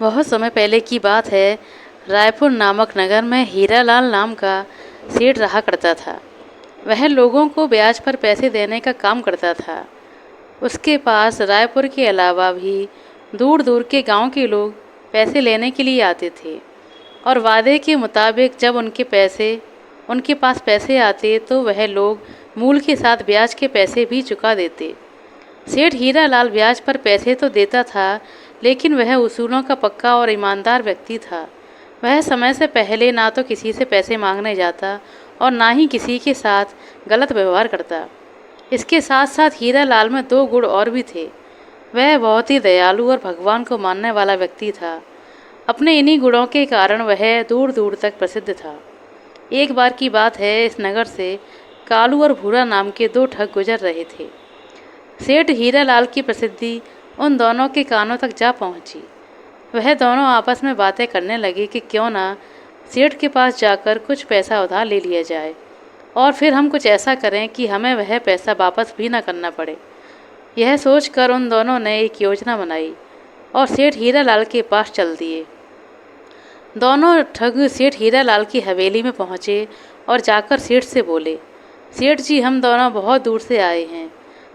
बहुत समय पहले की बात है। रायपुर नामक नगर में हीरालाल नाम का सेठ रहा करता था। वह लोगों को ब्याज पर पैसे देने का काम करता था। उसके पास रायपुर के अलावा भी दूर दूर के गांव के लोग पैसे लेने के लिए आते थे और वादे के मुताबिक जब उनके पास पैसे आते तो वह लोग मूल के साथ ब्याज के पैसे भी चुका देते। सेठ हीरालाल ब्याज पर पैसे तो देता था, लेकिन वह उसूलों का पक्का और ईमानदार व्यक्ति था। वह समय से पहले ना तो किसी से पैसे मांगने जाता और ना ही किसी के साथ गलत व्यवहार करता। इसके साथ साथ हीरालाल में दो गुण और भी थे। वह बहुत ही दयालु और भगवान को मानने वाला व्यक्ति था। अपने इन्हीं गुणों के कारण वह दूर दूर तक प्रसिद्ध था। एक बार की बात है, इस नगर से कालू और भूरा नाम के दो ठग गुजर रहे थे। सेठ हीरालाल की प्रसिद्धि उन दोनों के कानों तक जा पहुंची। वह दोनों आपस में बातें करने लगे कि क्यों ना सेठ के पास जाकर कुछ पैसा उधार ले लिया जाए और फिर हम कुछ ऐसा करें कि हमें वह पैसा वापस भी ना करना पड़े। यह सोचकर उन दोनों ने एक योजना बनाई और सेठ हीरालाल के पास चल दिए। दोनों ठग सेठ हीरालाल की हवेली में पहुँचे और जाकर सेठ से बोले, सेठ जी, हम दोनों बहुत दूर से आए हैं।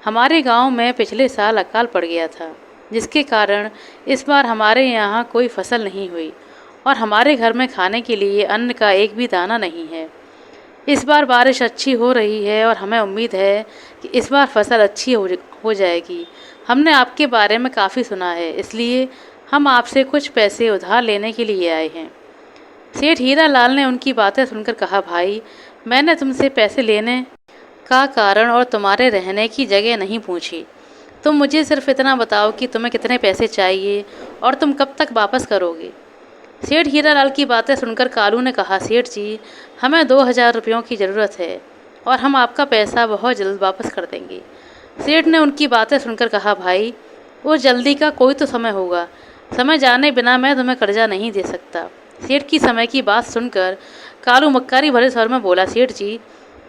हमारे गांव में पिछले साल अकाल पड़ गया था, जिसके कारण इस बार हमारे यहाँ कोई फसल नहीं हुई और हमारे घर में खाने के लिए अन्न का एक भी दाना नहीं है। इस बार बारिश अच्छी हो रही है और हमें उम्मीद है कि इस बार फसल अच्छी हो जाएगी। हमने आपके बारे में काफ़ी सुना है, इसलिए हम आपसे कुछ पैसे उधार लेने के लिए आए हैं। सेठ हीरालाल ने उनकी बातें सुनकर कहा, भाई, मैंने तुमसे पैसे लेने का कारण और तुम्हारे रहने की जगह नहीं पूछी। तुम मुझे सिर्फ इतना बताओ कि तुम्हें कितने पैसे चाहिए और तुम कब तक वापस करोगे। सेठ हीरालाल की बातें सुनकर कालू ने कहा, सेठ जी, हमें 2000 रुपयों की ज़रूरत है और हम आपका पैसा बहुत जल्द वापस कर देंगे। सेठ ने उनकी बातें सुनकर कहा, भाई, वो जल्दी का कोई तो समय होगा। समय जाने बिना मैं तुम्हें कर्जा नहीं दे सकता। सेठ की समय की बात सुनकर कालू मक्कारी भरे स्वर में बोला, सेठ जी,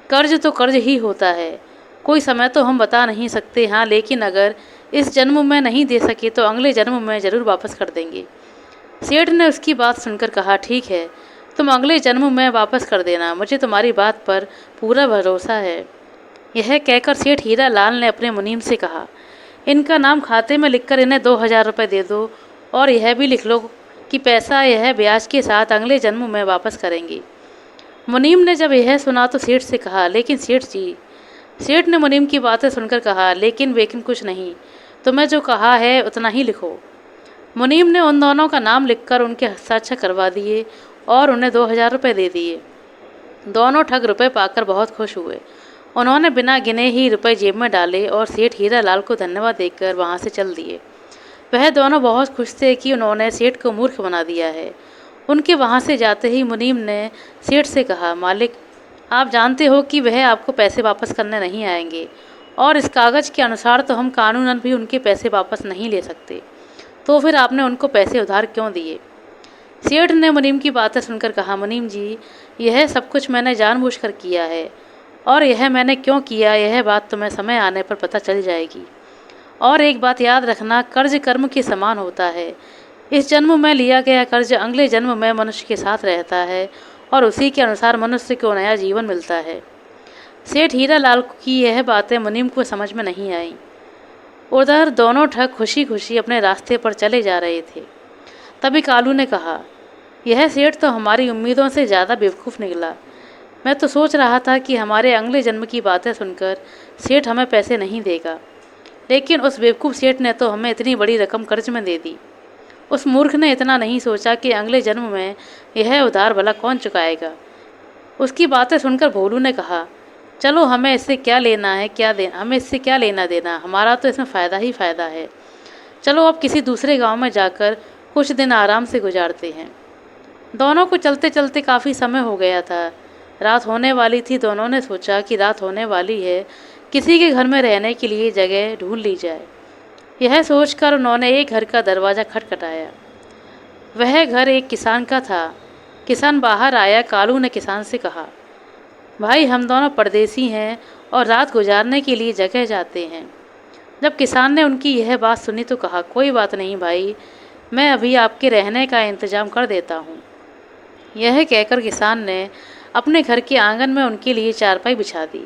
कर्ज तो कर्ज ही होता है, कोई समय तो हम बता नहीं सकते। हाँ, लेकिन अगर इस जन्म में नहीं दे सके तो अगले जन्म में ज़रूर वापस कर देंगे। सेठ ने उसकी बात सुनकर कहा, ठीक है, तुम अगले जन्म में वापस कर देना, मुझे तुम्हारी बात पर पूरा भरोसा है। यह कहकर सेठ हीरालाल ने अपने मुनीम से कहा, इनका नाम खाते में लिखकर इन्हें 2000 रुपये दे दो और यह भी लिख लो कि पैसा यह ब्याज के साथ अगले जन्म में वापस करेंगे। मुनीम ने जब यह सुना तो सेठ से कहा, लेकिन सेठ जी। सेठ ने मुनीम की बातें सुनकर कहा, लेकिन कुछ नहीं, तुम्हें जो कहा है उतना ही लिखो। मुनीम ने उन दोनों का नाम लिखकर उनके हस्ताक्षर करवा दिए और उन्हें 2000 रुपये दे दिए। दोनों ठग रुपये पाकर बहुत खुश हुए। उन्होंने बिना गिने ही रुपये जेब में डाले और सेठ हीरालाल को धन्यवाद देकर वहाँ से चल दिए। वह दोनों बहुत खुश थे कि उन्होंने सेठ को मूर्ख बना दिया है। उनके वहाँ से जाते ही मुनीम ने सेठ से कहा, मालिक, आप जानते हो कि वह आपको पैसे वापस करने नहीं आएंगे और इस कागज़ के अनुसार तो हम कानूनन भी उनके पैसे वापस नहीं ले सकते, तो फिर आपने उनको पैसे उधार क्यों दिए। सेठ ने मुनीम की बातें सुनकर कहा, मुनीम जी, यह सब कुछ मैंने जानबूझकर किया है और यह मैंने क्यों किया, यह बात तुम्हें समय आने पर पता चल जाएगी। और एक बात याद रखना, कर्ज कर्म के समान होता है। इस जन्म में लिया गया कर्ज अगले जन्म में मनुष्य के साथ रहता है और उसी के अनुसार मनुष्य को नया जीवन मिलता है। सेठ हीरालाल की यह बातें मुनीम को समझ में नहीं आईं। उधर दोनों ठग खुशी खुशी अपने रास्ते पर चले जा रहे थे। तभी कालू ने कहा, यह सेठ तो हमारी उम्मीदों से ज़्यादा बेवकूफ़ निकला। मैं तो सोच रहा था कि हमारे अगले जन्म की बातें सुनकर सेठ हमें पैसे नहीं देगा, लेकिन उस बेवकूफ़ सेठ ने तो हमें इतनी बड़ी रकम कर्ज में दे दी। उस मूर्ख ने इतना नहीं सोचा कि अगले जन्म में यह उधार भला कौन चुकाएगा। उसकी बातें सुनकर भोलू ने कहा, चलो, हमें इससे क्या लेना है, हमें इससे क्या लेना देना, हमारा तो इसमें फ़ायदा ही फ़ायदा है। चलो अब किसी दूसरे गांव में जाकर कुछ दिन आराम से गुजारते हैं। दोनों को चलते चलते काफ़ी समय हो गया था। रात होने वाली थी। दोनों ने सोचा कि रात होने वाली है, किसी के घर में रहने के लिए जगह ढूंढ ली जाए। यह सोचकर उन्होंने एक घर का दरवाज़ा खटखटाया। वह घर एक किसान का था। किसान बाहर आया। कालू ने किसान से कहा, भाई, हम दोनों परदेसी हैं और रात गुजारने के लिए जगह जाते हैं। जब किसान ने उनकी यह बात सुनी तो कहा, कोई बात नहीं भाई, मैं अभी आपके रहने का इंतज़ाम कर देता हूँ। यह कहकर किसान ने अपने घर के आंगन में उनके लिए चारपाई बिछा दी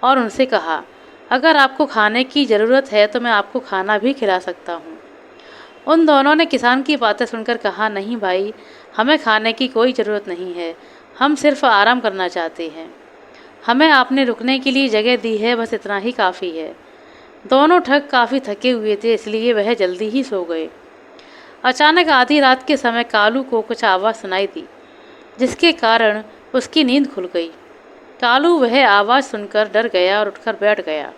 और उनसे कहा, अगर आपको खाने की ज़रूरत है तो मैं आपको खाना भी खिला सकता हूँ। उन दोनों ने किसान की बातें सुनकर कहा, नहीं भाई, हमें खाने की कोई ज़रूरत नहीं है, हम सिर्फ आराम करना चाहते हैं। हमें आपने रुकने के लिए जगह दी है, बस इतना ही काफ़ी है। दोनों ठग काफ़ी थके हुए थे, इसलिए वह जल्दी ही सो गए। अचानक आधी रात के समय कालू को कुछ आवाज़ सुनाई दी, जिसके कारण उसकी नींद खुल गई। कालू वह आवाज़ सुनकर डर गया और उठकर बैठ गया।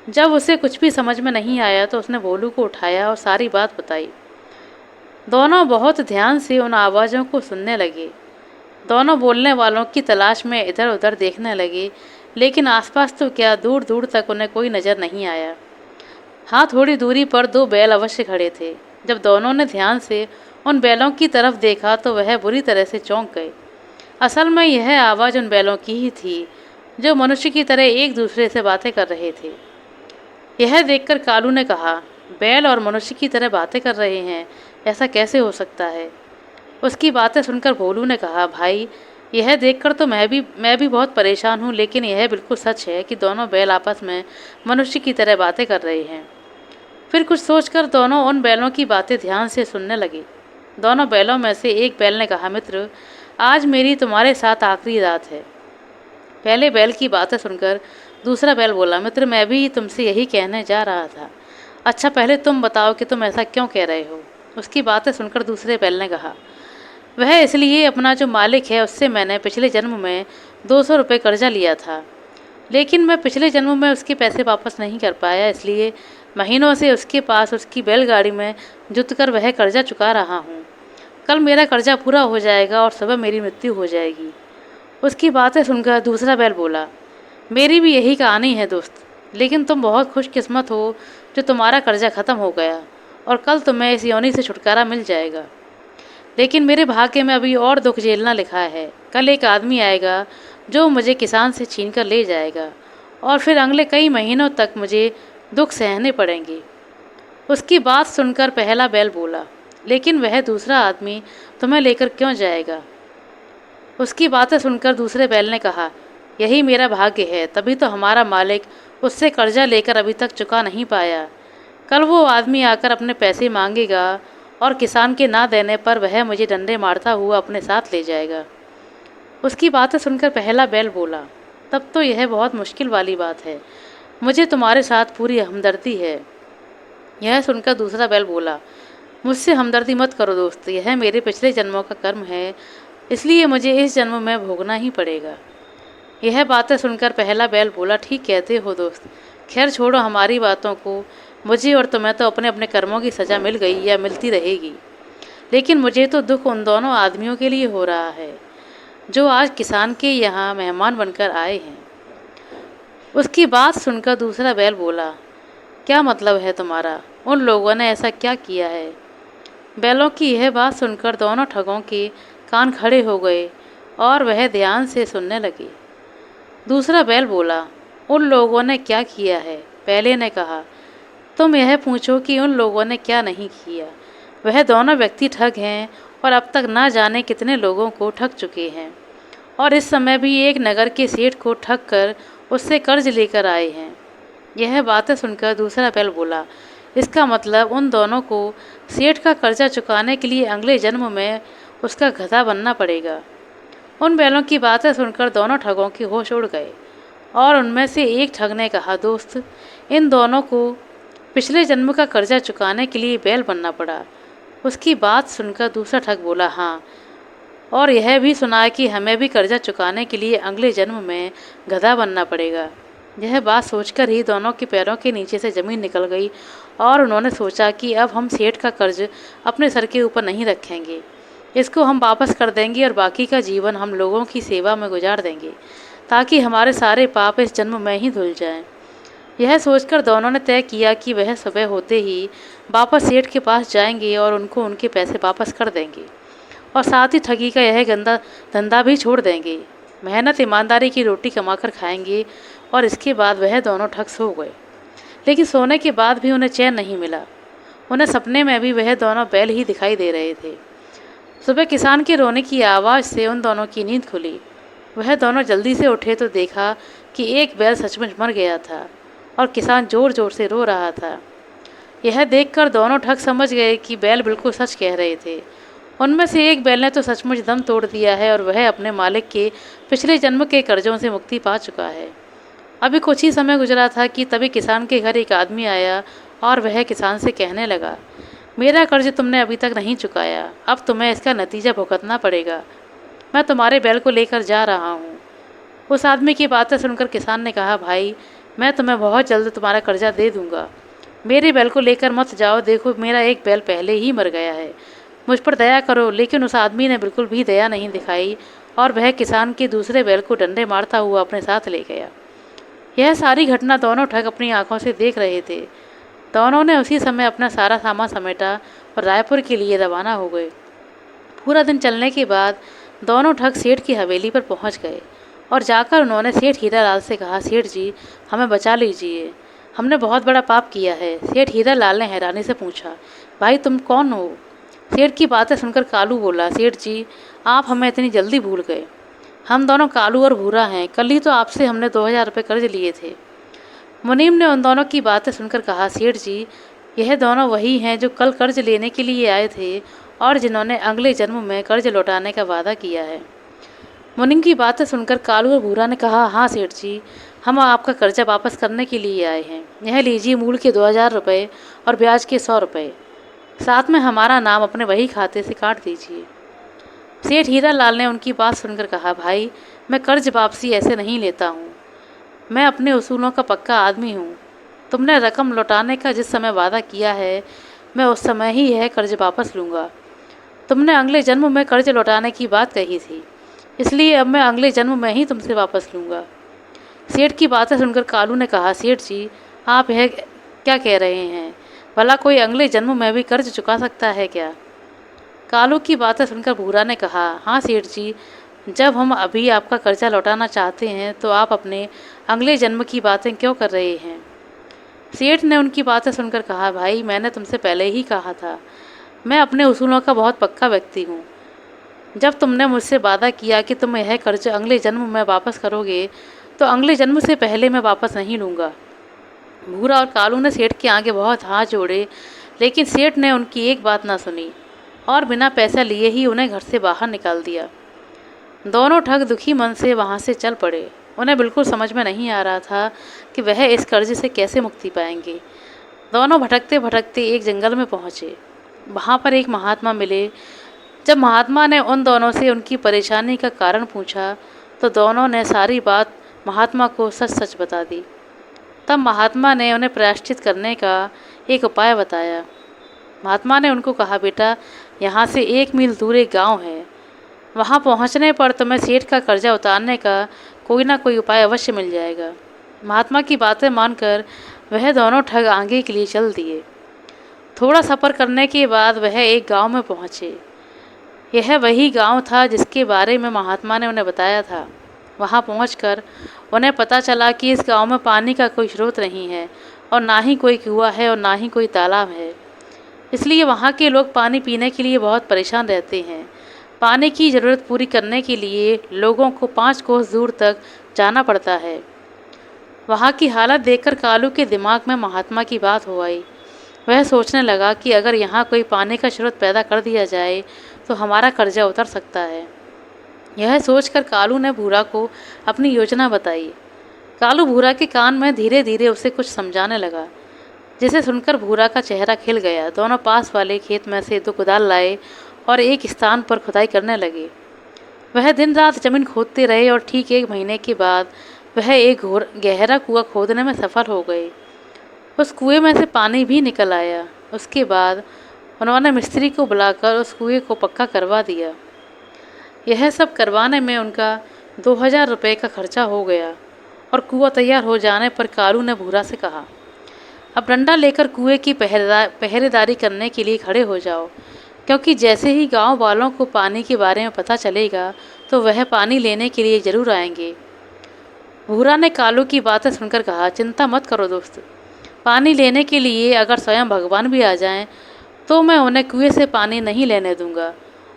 जब उसे कुछ भी समझ में नहीं आया तो उसने भोलू को उठाया और सारी बात बताई। दोनों बहुत ध्यान से उन आवाज़ों को सुनने लगे। दोनों बोलने वालों की तलाश में इधर उधर देखने लगे, लेकिन आसपास तो क्या, दूर दूर तक उन्हें कोई नज़र नहीं आया। हाँ, थोड़ी दूरी पर दो बैल अवश्य खड़े थे। जब दोनों ने ध्यान से उन बैलों की तरफ देखा तो वह बुरी तरह से चौंक गए। असल में यह आवाज़ उन बैलों की ही थी, जो मनुष्य की तरह एक दूसरे से बातें कर रहे थे। यह देखकर कालू ने कहा, बैल और मनुष्य की तरह बातें कर रहे हैं, ऐसा कैसे हो सकता है? उसकी बातें सुनकर भोलू ने कहा, भाई, यह देखकर तो मैं भी बहुत परेशान हूँ, लेकिन यह बिल्कुल सच है कि दोनों बैल आपस में मनुष्य की तरह बातें कर रहे हैं। फिर कुछ सोचकर दोनों उन बैलों की बातें ध्यान से सुनने लगे। दोनों बैलों में से एक बैल ने कहा, मित्र, आज मेरी तुम्हारे साथ आखिरी रात है। पहले बैल की बातें सुनकर दूसरा बैल बोला, मित्र, मैं भी तुमसे यही कहने जा रहा था। अच्छा, पहले तुम बताओ कि तुम ऐसा क्यों कह रहे हो? उसकी बातें सुनकर दूसरे बैल ने कहा, वह इसलिए, अपना जो मालिक है उससे मैंने पिछले जन्म में 200 रुपये कर्जा लिया था, लेकिन मैं पिछले जन्म में उसके पैसे वापस नहीं कर पाया, इसलिए महीनों से उसके पास उसकी बैलगाड़ी में जुत कर वह कर्जा चुका रहा हूँ। कल मेरा कर्जा पूरा हो जाएगा और सुबह मेरी मृत्यु हो जाएगी। उसकी बातें सुनकर दूसरा बैल बोला, मेरी भी यही कहानी है दोस्त, लेकिन तुम बहुत खुशकिस्मत हो जो तुम्हारा कर्जा ख़त्म हो गया और कल तुम्हें इस योनि से छुटकारा मिल जाएगा। लेकिन मेरे भाग्य में अभी और दुख झेलना लिखा है। कल एक आदमी आएगा जो मुझे किसान से छीन कर ले जाएगा और फिर अगले कई महीनों तक मुझे दुख सहने पड़ेंगे। उसकी बात सुनकर पहला बैल बोला, लेकिन वह दूसरा आदमी तुम्हें लेकर क्यों जाएगा? उसकी बातें सुनकर दूसरे बैल ने कहा, यही मेरा भाग्य है, तभी तो हमारा मालिक उससे कर्जा लेकर अभी तक चुका नहीं पाया। कल वो आदमी आकर अपने पैसे मांगेगा और किसान के ना देने पर वह मुझे डंडे मारता हुआ अपने साथ ले जाएगा। उसकी बातें सुनकर पहला बैल बोला, तब तो यह बहुत मुश्किल वाली बात है, मुझे तुम्हारे साथ पूरी हमदर्दी है। यह सुनकर दूसरा बैल बोला, मुझसे हमदर्दी मत करो दोस्त, यह मेरे पिछले जन्मों का कर्म है, इसलिए मुझे इस जन्म में भोगना ही पड़ेगा। यह बातें सुनकर पहला बैल बोला, ठीक कहते हो दोस्त, खैर छोड़ो हमारी बातों को, मुझे और तुम्हें तो अपने अपने कर्मों की सज़ा मिल गई या मिलती रहेगी, लेकिन मुझे तो दुख उन दोनों आदमियों के लिए हो रहा है जो आज किसान के यहाँ मेहमान बनकर आए हैं। उसकी बात सुनकर दूसरा बैल बोला, क्या मतलब है तुम्हारा? उन लोगों ने ऐसा क्या किया है? बैलों की यह बात सुनकर दोनों ठगों के कान खड़े हो गए और वह ध्यान से सुनने लगे। दूसरा बैल बोला, उन लोगों ने क्या किया है? पहले ने कहा, तुम यह पूछो कि उन लोगों ने क्या नहीं किया। वह दोनों व्यक्ति ठग हैं और अब तक ना जाने कितने लोगों को ठग चुके हैं और इस समय भी एक नगर के सेठ को ठग कर उससे कर्ज लेकर आए हैं। यह बातें सुनकर दूसरा बैल बोला, इसका मतलब उन दोनों को सेठ का कर्जा चुकाने के लिए अगले जन्म में उसका गधा बनना पड़ेगा। उन बैलों की बातें सुनकर दोनों ठगों के होश उड़ गए और उनमें से एक ठग ने कहा, दोस्त, इन दोनों को पिछले जन्म का कर्जा चुकाने के लिए बैल बनना पड़ा। उसकी बात सुनकर दूसरा ठग बोला, हाँ, और यह भी सुना कि हमें भी कर्जा चुकाने के लिए अगले जन्म में गधा बनना पड़ेगा। यह बात सोचकर ही दोनों के पैरों के नीचे से ज़मीन निकल गई और उन्होंने सोचा कि अब हम सेठ का कर्ज अपने सर के ऊपर नहीं रखेंगे, इसको हम वापस कर देंगे और बाकी का जीवन हम लोगों की सेवा में गुजार देंगे ताकि हमारे सारे पाप इस जन्म में ही धुल जाएं। यह सोचकर दोनों ने तय किया कि वह सुबह होते ही वापस सेठ के पास जाएंगे और उनको उनके पैसे वापस कर देंगे और साथ ही ठगी का यह गंदा धंधा भी छोड़ देंगे। मेहनत ईमानदारी की रोटी कमाकर खाएंगे और इसके बाद वह दोनों ठग सो गए। लेकिन सोने के बाद भी उन्हें चैन नहीं मिला। उन्हें सपने में भी वह दोनों बैल ही दिखाई दे रहे थे। सुबह किसान के रोने की आवाज़ से उन दोनों की नींद खुली। वह दोनों जल्दी से उठे तो देखा कि एक बैल सचमुच मर गया था और किसान ज़ोर ज़ोर से रो रहा था। यह देखकर दोनों ठग समझ गए कि बैल बिल्कुल सच कह रहे थे। उनमें से एक बैल ने तो सचमुच दम तोड़ दिया है और वह अपने मालिक के पिछले जन्म के कर्जों से मुक्ति पा चुका है। अभी कुछ ही समय गुजरा था कि तभी किसान के घर एक आदमी आया और वह किसान से कहने लगा, मेरा कर्ज तुमने अभी तक नहीं चुकाया, अब तुम्हें इसका नतीजा भुगतना पड़ेगा। मैं तुम्हारे बैल को लेकर जा रहा हूँ। उस आदमी की बातें सुनकर किसान ने कहा, भाई मैं तुम्हें बहुत जल्द तुम्हारा कर्जा दे दूंगा। मेरे बैल को लेकर मत जाओ, देखो मेरा एक बैल पहले ही मर गया है, मुझ पर दया करो। लेकिन उस आदमी ने बिल्कुल भी दया नहीं दिखाई और वह किसान के दूसरे बैल को डंडे मारता हुआ अपने साथ ले गया। यह सारी घटना दोनों ठग अपनी आंखों से देख रहे थे। दोनों ने उसी समय अपना सारा सामान समेटा और रायपुर के लिए रवाना हो गए। पूरा दिन चलने के बाद दोनों ठग सेठ की हवेली पर पहुंच गए और जाकर उन्होंने सेठ हीरालाल से कहा, सेठ जी हमें बचा लीजिए, हमने बहुत बड़ा पाप किया है। सेठ हीरालाल ने हैरानी से पूछा, भाई तुम कौन हो? सेठ की बातें सुनकर कालू बोला, सेठ जी आप हमें इतनी जल्दी भूल गए। हम दोनों कालू और भूरा हैं, कल ही तो आपसे हमने 2000 रुपये कर्ज लिए थे। मुनीम ने उन दोनों की बातें सुनकर कहा, सेठ जी यह दोनों वही हैं जो कल कर्ज लेने के लिए आए थे और जिन्होंने अगले जन्म में कर्ज लौटाने का वादा किया है। मुनीम की बातें सुनकर कालू और भूरा ने कहा, हाँ सेठ जी हम आपका कर्जा वापस करने के लिए आए हैं। यह लीजिए मूल के 2000 रुपये और ब्याज के 100 रुपये, साथ में हमारा नाम अपने वही खाते से काट दीजिए। सेठ हीरालाल ने उनकी बात सुनकर कहा, भाई मैं कर्ज वापसी ऐसे नहीं लेता हूँ, मैं अपने उसूलों का पक्का आदमी हूँ। तुमने रकम लौटाने का जिस समय वादा किया है मैं उस समय ही यह कर्ज वापस लूँगा। तुमने अगले जन्म में कर्ज लौटाने की बात कही थी, इसलिए अब मैं अगले जन्म में ही तुमसे वापस लूँगा। सेठ की बातें सुनकर कालू ने कहा, सेठ जी आप यह क्या कह रहे हैं? भला कोई अगले जन्म में भी कर्ज चुका सकता है क्या? कालू की बातें सुनकर भूरा ने कहा, हाँ सेठ जी जब हम अभी आपका कर्जा लौटाना चाहते हैं तो आप अपने अगले जन्म की बातें क्यों कर रहे हैं? सेठ ने उनकी बातें सुनकर कहा, भाई मैंने तुमसे पहले ही कहा था मैं अपने उसूलों का बहुत पक्का व्यक्ति हूँ। जब तुमने मुझसे वादा किया कि तुम यह कर्ज अगले जन्म में वापस करोगे तो अगले जन्म से पहले मैं वापस नहीं लूँगा। भूरा और कालू ने सेठ के आगे बहुत हाथ जोड़े, लेकिन सेठ ने उनकी एक बात ना सुनी और बिना पैसा लिए ही उन्हें घर से बाहर निकाल दिया। दोनों ठग दुखी मन से वहाँ से चल पड़े। उन्हें बिल्कुल समझ में नहीं आ रहा था कि वह इस कर्ज से कैसे मुक्ति पाएंगे। दोनों भटकते भटकते एक जंगल में पहुँचे। वहाँ पर एक महात्मा मिले। जब महात्मा ने उन दोनों से उनकी परेशानी का कारण पूछा तो दोनों ने सारी बात महात्मा को सच सच बता दी। तब महात्मा ने उन्हें प्रायश्चित करने का एक उपाय बताया। महात्मा ने उनको कहा, बेटा यहाँ से 1 मील दूर एक गाँव है, वहाँ पहुँचने पर तुम्हें सेठ का कर्जा उतारने का कोई ना कोई उपाय अवश्य मिल जाएगा। महात्मा की बातें मानकर वह दोनों ठग आगे के लिए चल दिए। थोड़ा सफ़र करने के बाद वह एक गांव में पहुँचे। यह वही गांव था जिसके बारे में महात्मा ने उन्हें बताया था। वहां पहुंचकर उन्हें पता चला कि इस गांव में पानी का कोई स्रोत नहीं है और ना ही कोई कुआं है और ना ही कोई तालाब है। इसलिए वहां के लोग पानी पीने के लिए बहुत परेशान रहते हैं। पानी की ज़रूरत पूरी करने के लिए लोगों को 5 कोस दूर तक जाना पड़ता है। वहाँ की हालत देखकर कालू के दिमाग में महात्मा की बात हो आई। वह सोचने लगा कि अगर यहाँ कोई पानी का स्रोत पैदा कर दिया जाए तो हमारा कर्जा उतर सकता है। यह सोचकर कालू ने भूरा को अपनी योजना बताई। कालू भूरा के कान में धीरे धीरे उसे कुछ समझाने लगा, जिसे सुनकर भूरा का चेहरा खिल गया। दोनों पास वाले खेत में से 2 कुदाल लाए और एक स्थान पर खुदाई करने लगे। वह दिन रात जमीन खोदते रहे और ठीक 1 महीने के बाद वह एक गहरा कुआं खोदने में सफल हो गए। उस कुएं में से पानी भी निकल आया। उसके बाद उन्होंने मिस्त्री को बुलाकर उस कुएं को पक्का करवा दिया। यह सब करवाने में उनका 2000 रुपये का खर्चा हो गया और कुआं तैयार हो जाने पर कालू ने भूरा से कहा, अब डंडा लेकर कुएं की पहरेदारी करने के लिए खड़े हो जाओ, क्योंकि जैसे ही गांव वालों को पानी के बारे में पता चलेगा तो वह पानी लेने के लिए ज़रूर आएंगे। भूरा ने कालू की बातें सुनकर कहा, चिंता मत करो दोस्त, पानी लेने के लिए अगर स्वयं भगवान भी आ जाएं, तो मैं उन्हें कुएं से पानी नहीं लेने दूंगा।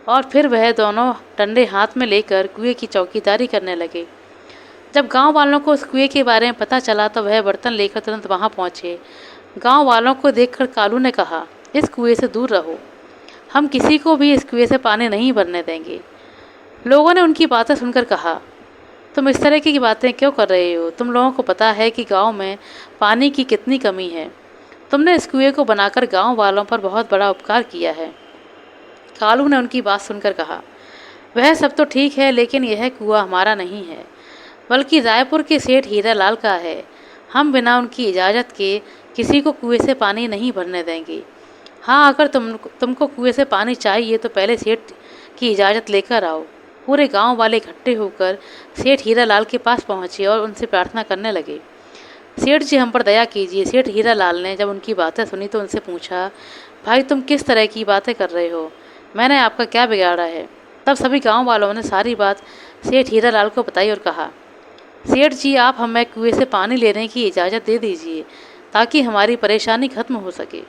और फिर वह दोनों डंडे हाथ में लेकर कुएं की चौकीदारी करने लगे। जब गांव वालों को उस कुएं के बारे में पता चला तो वह बर्तन लेकर तुरंत वहां पहुंचे। गांव वालों को देखकर कालू ने कहा, इस कुएं से दूर रहो, हम किसी को भी इस कुएं से पानी नहीं भरने देंगे। लोगों ने उनकी बातें सुनकर कहा, तुम इस तरह की बातें क्यों कर रहे हो? तुम लोगों को पता है कि गांव में पानी की कितनी कमी है। तुमने इस कुएं को बनाकर गांव वालों पर बहुत बड़ा उपकार किया है। कालू ने उनकी बात सुनकर कहा, वह सब तो ठीक है, लेकिन यह कुआं हमारा नहीं है, बल्कि रायपुर के सेठ हीरालाल का है। हम बिना उनकी इजाज़त के किसी को कुएं से पानी नहीं भरने देंगे। हाँ, अगर तुमको कुएं से पानी चाहिए तो पहले सेठ की इजाज़त लेकर आओ। पूरे गांव वाले इकट्ठे होकर सेठ हीरालाल के पास पहुंचे और उनसे प्रार्थना करने लगे, सेठ जी हम पर दया कीजिए। सेठ हीरालाल ने जब उनकी बातें सुनी तो उनसे पूछा, भाई तुम किस तरह की बातें कर रहे हो? मैंने आपका क्या बिगाड़ा है? तब सभी गांव वालों ने सारी बात सेठ हीरालाल को बताई और कहा, सेठ जी आप हमें कुएं से पानी लेने की इजाज़त दे दीजिए ताकि हमारी परेशानी खत्म हो सके।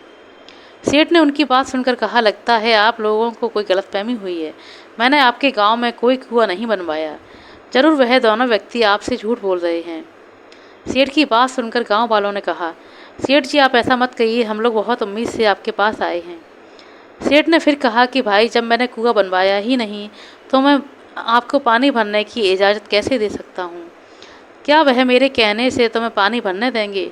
सेठ ने उनकी बात सुनकर कहा, लगता है आप लोगों को कोई गलतफहमी हुई है। मैंने आपके गांव में कोई कुआं नहीं बनवाया। जरूर वह दोनों व्यक्ति आपसे झूठ बोल रहे हैं। सेठ की बात सुनकर गांव वालों ने कहा, सेठ जी आप ऐसा मत कहिए, हम लोग बहुत उम्मीद से आपके पास आए हैं। सेठ ने फिर कहा कि भाई जब मैंने कुआं बनवाया ही नहीं तो मैं आपको पानी भरने की इजाज़त कैसे दे सकता हूँ? क्या वह मेरे कहने से तुम्हें पानी भरने देंगे?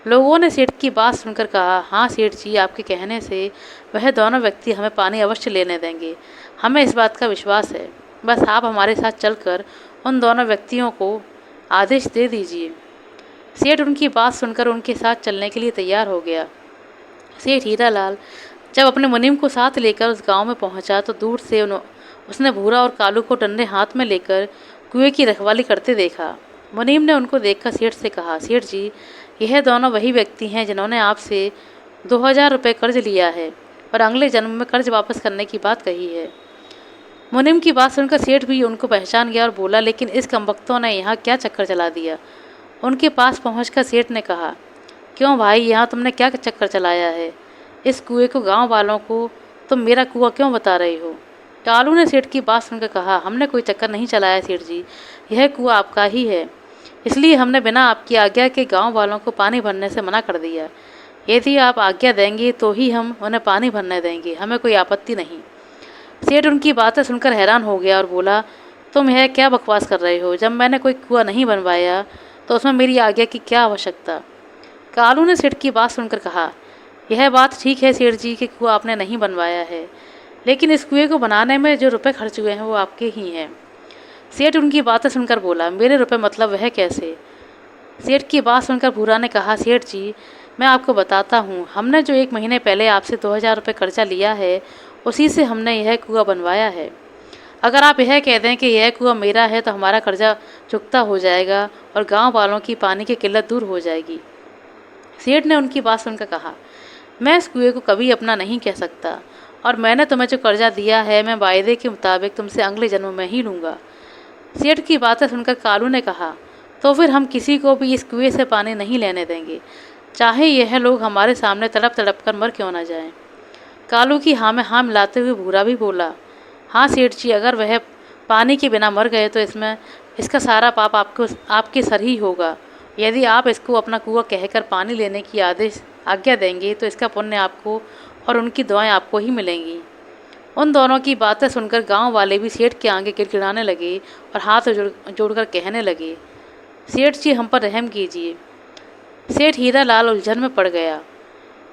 लोगों ने सेठ की बात सुनकर कहा, हाँ सेठ जी आपके कहने से वह दोनों व्यक्ति हमें पानी अवश्य लेने देंगे। हमें इस बात का विश्वास है। बस आप हमारे साथ चलकर उन दोनों व्यक्तियों को आदेश दे दीजिए। सेठ उनकी बात सुनकर उनके साथ चलने के लिए तैयार हो गया। सेठ हीरालाल जब अपने मुनीम को साथ लेकर उस गांव में पहुंचा तो दूर से उसने भूरा और कालू को डंडे हाथ में लेकर कुएं की रखवाली करते देखा। मुनीम ने उनको देखकर सेठ से कहा, सेठ जी यह दोनों वही व्यक्ति हैं जिन्होंने आपसे 2000 रुपये कर्ज लिया है और अगले जन्म में कर्ज वापस करने की बात कही है। मुनीम की बात सुनकर सेठ भी उनको पहचान गया और बोला, लेकिन इस कमबख्तों ने यहाँ क्या चक्कर चला दिया? उनके पास पहुंचकर सेठ ने कहा, क्यों भाई यहाँ तुमने क्या चक्कर चलाया है? इस कुएं को गांव वालों को तुम मेरा कुआं क्यों बता रहे हो? कालू ने सेठ की बात सुनकर कहा, हमने कोई चक्कर नहीं चलाया सेठ जी, यह कुआं आपका ही है, इसलिए हमने बिना आपकी आज्ञा के गांव वालों को पानी भरने से मना कर दिया। यदि आप आज्ञा देंगे तो ही हम उन्हें पानी भरने देंगे, हमें कोई आपत्ति नहीं। सेठ उनकी बातें सुनकर हैरान हो गया और बोला, तुम यह क्या बकवास कर रहे हो? जब मैंने कोई कुआं नहीं बनवाया तो उसमें मेरी आज्ञा की क्या आवश्यकता? कालू ने सेठ की बात सुनकर कहा, यह बात ठीक है सेठ जी कि कुआं आपने नहीं बनवाया है, लेकिन इस कुएं को बनाने में जो रुपए खर्च हुए हैं वो आपके ही हैं। सेठ उनकी बातें सुनकर बोला, मेरे रुपए मतलब वह कैसे? सेठ की बात सुनकर भूरा ने कहा, सेठ जी मैं आपको बताता हूँ, हमने जो 1 महीने पहले आपसे 2000 रुपये कर्जा लिया है उसी से हमने यह कुआं बनवाया है। अगर आप यह कह दें कि यह कुआं मेरा है तो हमारा कर्जा चुकता हो जाएगा और गांव वालों की पानी की किल्लत दूर हो जाएगी। सेठ ने उनकी बात सुनकर कहा, मैं इस कुएं को कभी अपना नहीं कह सकता और मैंने तुम्हें जो कर्जा दिया है मैं वायदे के मुताबिक तुमसे अगले जन्म में ही लूँगा। सेठ की बातें सुनकर कालू ने कहा, तो फिर हम किसी को भी इस कुएं से पानी नहीं लेने देंगे, चाहे यह लोग हमारे सामने तड़प तड़प कर मर क्यों ना जाएं। कालू की हाँ में हाँ मिलाते हुए भूरा भी बोला, हाँ सेठ जी अगर वह पानी के बिना मर गए तो इसका सारा पाप आपके सर ही होगा। यदि आप इसको अपना कुआं कहकर पानी लेने की आज्ञा देंगे तो इसका पुण्य आपको और उनकी दुआएं आपको ही मिलेंगी। उन दोनों की बातें सुनकर गांव वाले भी सेठ के आगे गिड़गिड़ाने लगे और हाथ जोड़कर कहने लगे, सेठ जी हम पर रहम कीजिए। सेठ हीरालाल उलझन में पड़ गया।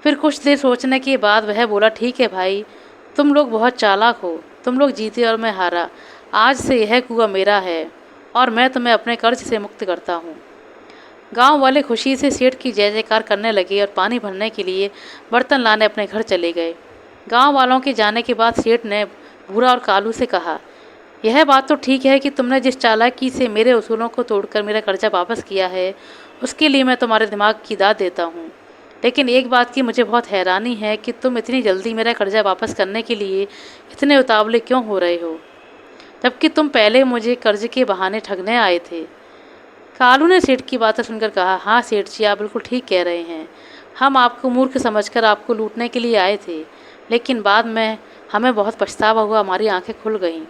फिर कुछ देर सोचने के बाद वह बोला, ठीक है भाई, तुम लोग बहुत चालाक हो, तुम लोग जीते और मैं हारा। आज से यह कुआं मेरा है और मैं तुम्हें अपने कर्ज से मुक्त करता हूँ। गांव वाले खुशी से सेठ की जय जयकार करने लगे और पानी भरने के लिए बर्तन लाने अपने घर चले गए। गांव वालों के जाने के बाद सेठ ने भूरा और कालू से कहा, यह बात तो ठीक है कि तुमने जिस चालाकी से मेरे उसूलों को तोड़कर मेरा कर्जा वापस किया है उसके लिए मैं तुम्हारे दिमाग की दाद देता हूँ, लेकिन एक बात की मुझे बहुत हैरानी है कि तुम इतनी जल्दी मेरा कर्जा वापस करने के लिए इतने उतावले क्यों हो रहे हो, जबकि तुम पहले मुझे कर्ज के बहाने ठगने आए थे। कालू ने सेठ की बातें सुनकर कहा, हाँ सेठ जी आप बिल्कुल ठीक कह रहे हैं, हम आपको मूर्ख समझकर आपको लूटने के लिए आए थे, लेकिन बाद में हमें बहुत पछतावा हुआ, हमारी आंखें खुल गईं।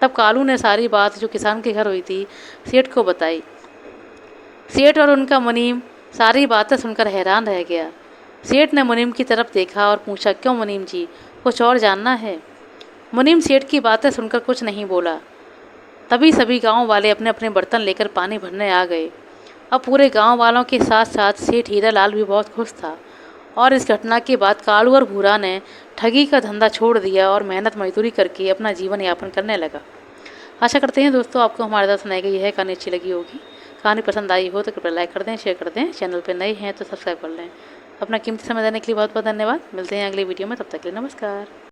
तब कालू ने सारी बात जो किसान के घर हुई थी सेठ को बताई। सेठ और उनका मुनीम सारी बातें सुनकर हैरान रह गया। सेठ ने मुनीम की तरफ देखा और पूछा, क्यों मुनीम जी, कुछ और जानना है? मुनीम सेठ की बातें सुनकर कुछ नहीं बोला। तभी सभी गांव वाले अपने अपने बर्तन लेकर पानी भरने आ गए। अब पूरे गांव वालों के साथ साथ सेठ हीरालाल भी बहुत खुश था और इस घटना के बाद कालू और भूरा ने ठगी का धंधा छोड़ दिया और मेहनत मजदूरी करके अपना जीवन यापन करने लगा। आशा करते हैं दोस्तों आपको हमारे द्वारा सुनाई गई है कहानी अच्छी लगी होगी। कहानी पसंद आई हो तो कृपया लाइक कर दें, शेयर कर दें। चैनल पर नए हैं तो सब्सक्राइब कर लें। अपना कीमती समय देने के लिए बहुत बहुत धन्यवाद। मिलते हैं अगली वीडियो में, तब तक के लिए नमस्कार।